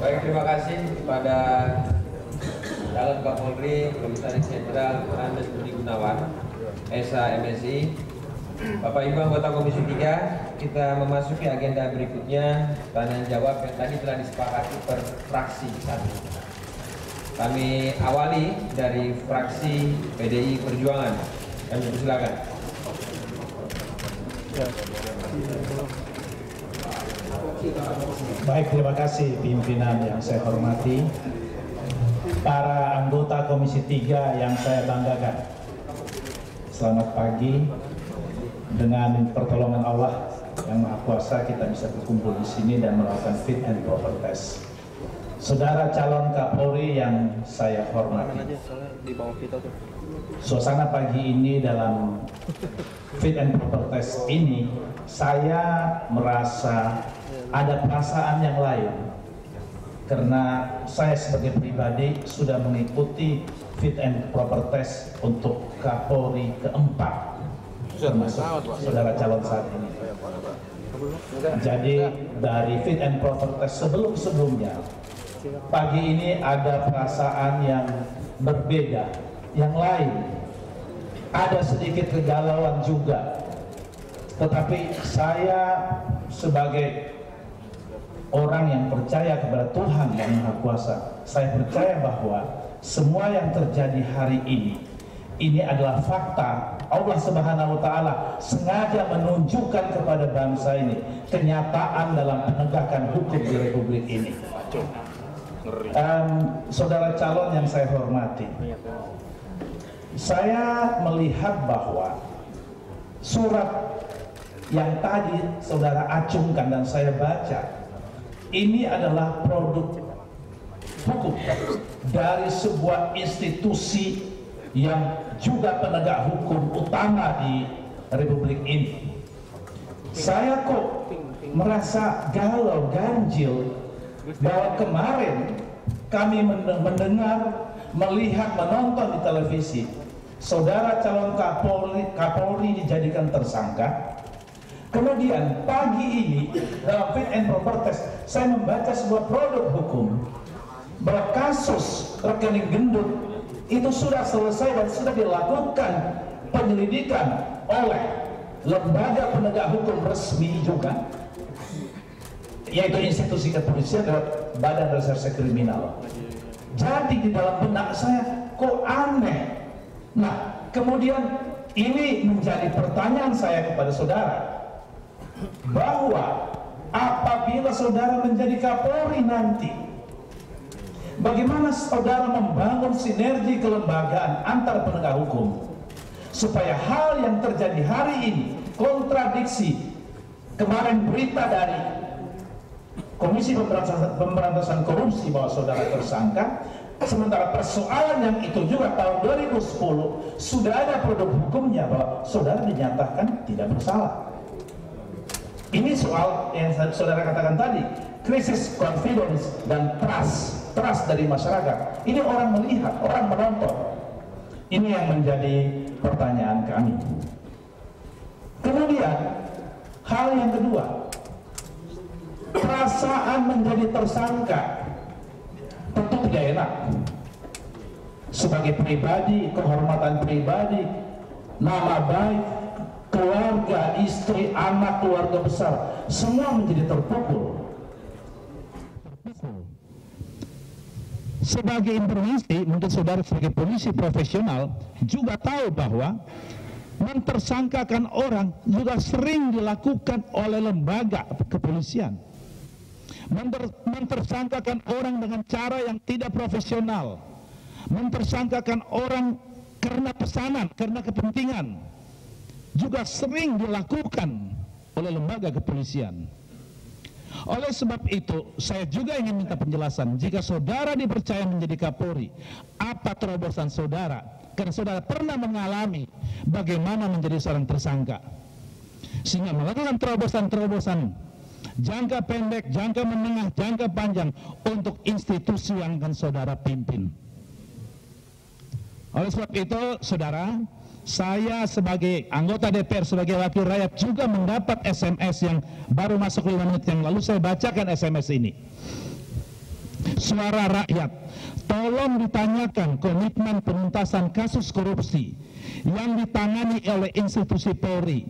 Baik, terima kasih kepada calon Kapolri, Komisaris Jenderal Andes Budi Gunawan, SH MSI. Bapak Ibu anggota Komisi 3, kita memasuki agenda berikutnya, tanya jawab yang tadi telah disepakati per fraksi satu. Kami awali dari fraksi PDI Perjuangan. Kami persilakan. Baik, terima kasih pimpinan yang saya hormati, para anggota Komisi 3 yang saya banggakan. Selamat pagi. Dengan pertolongan Allah yang Maha Kuasa, kita bisa berkumpul di sini dan melakukan fit and proper test. Saudara calon Kapolri yang saya hormati, suasana pagi ini dalam fit and proper test ini, saya merasa ada perasaan yang lain, karena saya sebagai pribadi sudah mengikuti fit and proper test untuk Kapolri keempat, termasuk saudara calon saat ini. Jadi dari fit and proper test sebelum-sebelumnya, pagi ini ada perasaan yang berbeda, yang lain. Ada sedikit kegalauan juga, tetapi saya sebagai orang yang percaya kepada Tuhan yang Maha Kuasa, saya percaya bahwa semua yang terjadi hari ini adalah fakta. Allah Subhanahu wa Ta'ala sengaja menunjukkan kepada bangsa ini kenyataan dalam penegakan hukum di Republik ini. Saudara calon yang saya hormati, saya melihat bahwa surat yang tadi saudara acungkan dan saya baca, ini adalah produk hukum dari sebuah institusi yang juga penegak hukum utama di Republik ini. Saya kok merasa galau, ganjil, bahwa kemarin kami mendengar, melihat, menonton di televisi saudara calon Kapolri dijadikan tersangka. Kemudian pagi ini dalam fit and proper test saya membaca sebuah produk hukum bahwa kasus rekening gendut itu sudah selesai dan sudah dilakukan penyelidikan oleh lembaga penegak hukum resmi juga, yaitu institusi kepolisian dan Badan Reserse Kriminal. Jadi di dalam benak saya kok aneh. Nah, kemudian ini menjadi pertanyaan saya kepada saudara, bahwa apabila saudara menjadi Kapolri nanti, bagaimana saudara membangun sinergi kelembagaan antar penegak hukum supaya hal yang terjadi hari ini, kontradiksi kemarin berita dari Komisi Pemberantasan Korupsi bahwa saudara tersangka, sementara persoalan yang itu juga tahun 2010 sudah ada produk hukumnya bahwa saudara dinyatakan tidak bersalah. Ini soal yang saudara katakan tadi, krisis confidence dan trust dari masyarakat. Ini orang melihat, orang menonton. Ini yang menjadi pertanyaan kami. Kemudian hal yang kedua, perasaan menjadi tersangka tentu tidak enak. Sebagai pribadi, kehormatan pribadi, nama baik, keluarga, istri, anak, keluarga besar, semua menjadi terpukul. Sebagai informasi, mungkin saudara sebagai polisi profesional juga tahu bahwa mentersangkakan orang juga sering dilakukan oleh lembaga kepolisian. Mentersangkakan orang dengan cara yang tidak profesional, mentersangkakan orang karena pesanan, karena kepentingan, juga sering dilakukan oleh lembaga kepolisian. Oleh sebab itu, saya juga ingin minta penjelasan, jika saudara dipercaya menjadi Kapolri, apa terobosan saudara? Karena saudara pernah mengalami bagaimana menjadi seorang tersangka, sehingga melakukan terobosan-terobosan jangka pendek, jangka menengah, jangka panjang untuk institusi yang akan saudara pimpin. Oleh sebab itu, saudara, saya sebagai anggota DPR, sebagai wakil rakyat juga mendapat SMS yang baru masuk 5 menit yang lalu. Saya bacakan SMS ini. suara rakyat. Tolong ditanyakan komitmen penuntasan kasus korupsi yang ditangani oleh institusi Polri.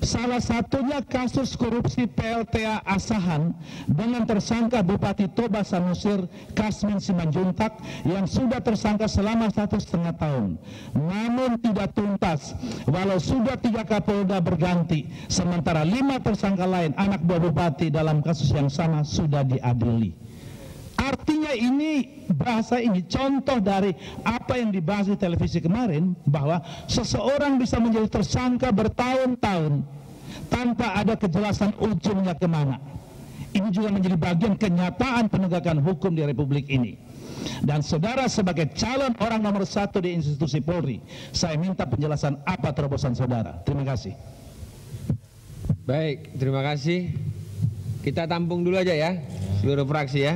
Salah satunya kasus korupsi PLTA Asahan dengan tersangka Bupati Toba Samosir Kasmin Simanjuntak yang sudah tersangka selama 1,5 tahun, namun tidak tuntas walau sudah 3 Kapolda berganti, sementara 5 tersangka lain anak buah Bupati dalam kasus yang sama sudah diadili. Artinya ini, bahasa ini contoh dari apa yang dibahas di televisi kemarin, bahwa seseorang bisa menjadi tersangka bertahun-tahun tanpa ada kejelasan ujungnya kemana. Ini juga menjadi bagian kenyataan penegakan hukum di Republik ini. Dan saudara sebagai calon orang nomor 1 di institusi Polri, saya minta penjelasan apa terobosan saudara. Terima kasih. Baik, terima kasih. Kita tampung dulu aja ya, seluruh fraksi ya.